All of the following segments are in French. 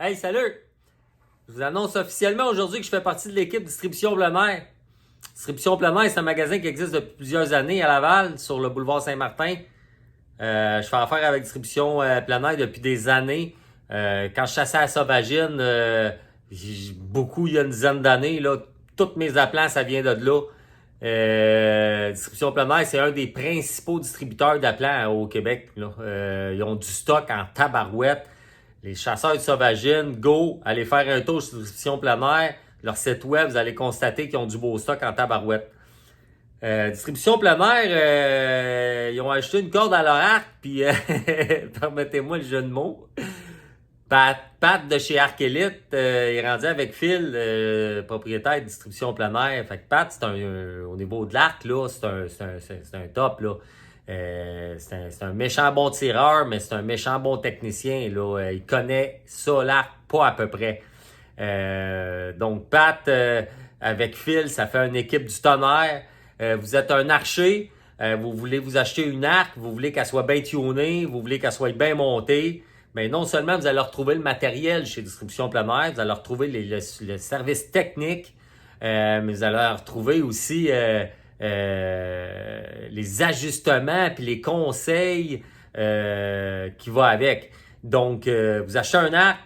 Hey, salut! Je vous annonce officiellement aujourd'hui que je fais partie de l'équipe Distribution Plein Air. Distribution Plein Air, c'est un magasin qui existe depuis plusieurs années à Laval, sur le boulevard Saint-Martin. Je fais affaire avec Distribution Plein Air depuis des années. Quand je chassais à Sauvagine, il y a une dizaine d'années, là, tous mes appelants, ça vient de là. Distribution Plein Air, c'est un des principaux distributeurs d'appelants au Québec. Là. Ils ont du stock en tabarouette. Les chasseurs de Sauvagine, go, allez faire un tour sur Distribution Plein Air. Leur site web, vous allez constater qu'ils ont du beau stock en tabarouette. Distribution Plein Air, ils ont acheté une corde à leur arc, puis permettez-moi le jeu de mots. Pat de chez Arc Elite est rendu avec Phil, propriétaire de Distribution Plein Air. Fait que Pat, c'est au niveau de l'arc, là, c'est un top, là. C'est un méchant bon tireur, mais c'est un méchant bon technicien, là. Il connaît ça, l'arc, pas à peu près. Donc, Pat, avec Phil, ça fait une équipe du tonnerre. Vous êtes un archer, vous voulez vous acheter une arc, vous voulez qu'elle soit bien tunée, vous voulez qu'elle soit bien montée. Mais non seulement vous allez retrouver le matériel chez Distribution Plein Air, vous allez retrouver le service technique, mais vous allez retrouver aussi les ajustements puis les conseils qui vont avec. Donc, vous achetez un arc,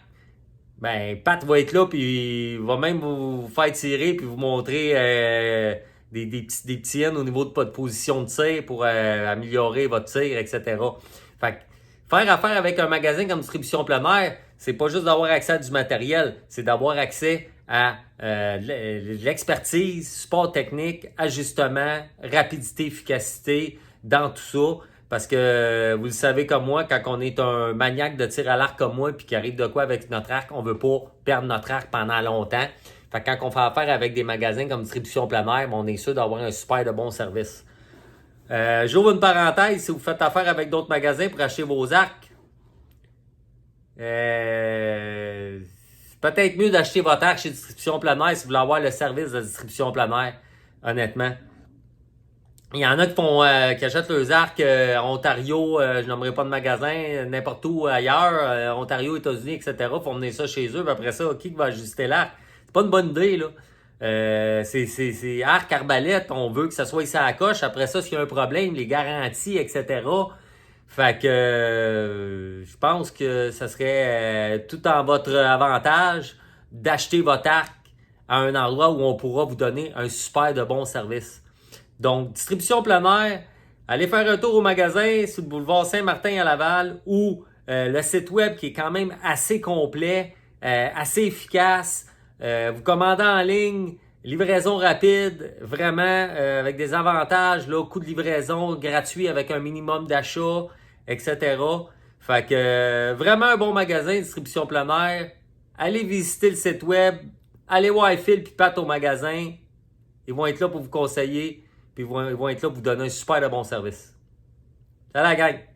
ben Pat va être là puis il va même vous faire tirer puis vous montrer des petits N au niveau de votre position de tir pour améliorer votre tir, etc. Fait que faire affaire avec un magasin comme Distribution Plein Air, c'est pas juste d'avoir accès à du matériel, c'est d'avoir accès à l'expertise, support technique, ajustement, rapidité, efficacité dans tout ça. Parce que vous le savez comme moi, quand on est un maniaque de tir à l'arc comme moi puis qu'il arrive de quoi avec notre arc, on veut pas perdre notre arc pendant longtemps. Fait que quand on fait affaire avec des magasins comme Distribution Plein Air, on est sûr d'avoir un super de bon service. J'ouvre une parenthèse, si vous faites affaire avec d'autres magasins pour acheter vos arcs, c'est peut-être mieux d'acheter votre arc chez Distribution Plein Air si vous voulez avoir le service de Distribution Plein Air, honnêtement. Il y en a qui achètent leurs arcs en Ontario, je nommerai pas de magasin, n'importe où ailleurs, Ontario, États-Unis, etc. Font mener ça chez eux, puis après ça, qui va ajuster l'arc? C'est pas une bonne idée, là. C'est arc, arbalète, on veut que ça soit ici à la coche. Après ça, s'il y a un problème, les garanties, etc. Fait que je pense que ça serait tout en votre avantage d'acheter votre arc à un endroit où on pourra vous donner un super de bon service. Donc, Distribution Plein Air, allez faire un tour au magasin sur le boulevard Saint-Martin à Laval ou le site web qui est quand même assez complet, assez efficace. Vous commandez en ligne, Livraison rapide, vraiment avec des avantages, là, coût de livraison gratuit avec un minimum d'achat, etc. Fait que vraiment un bon magasin, distribution plein air. Allez visiter le site web, allez voir Phil puis Pat au magasin. Ils vont être là pour vous conseiller, puis ils vont être là pour vous donner un super de bon service. Salut la gang!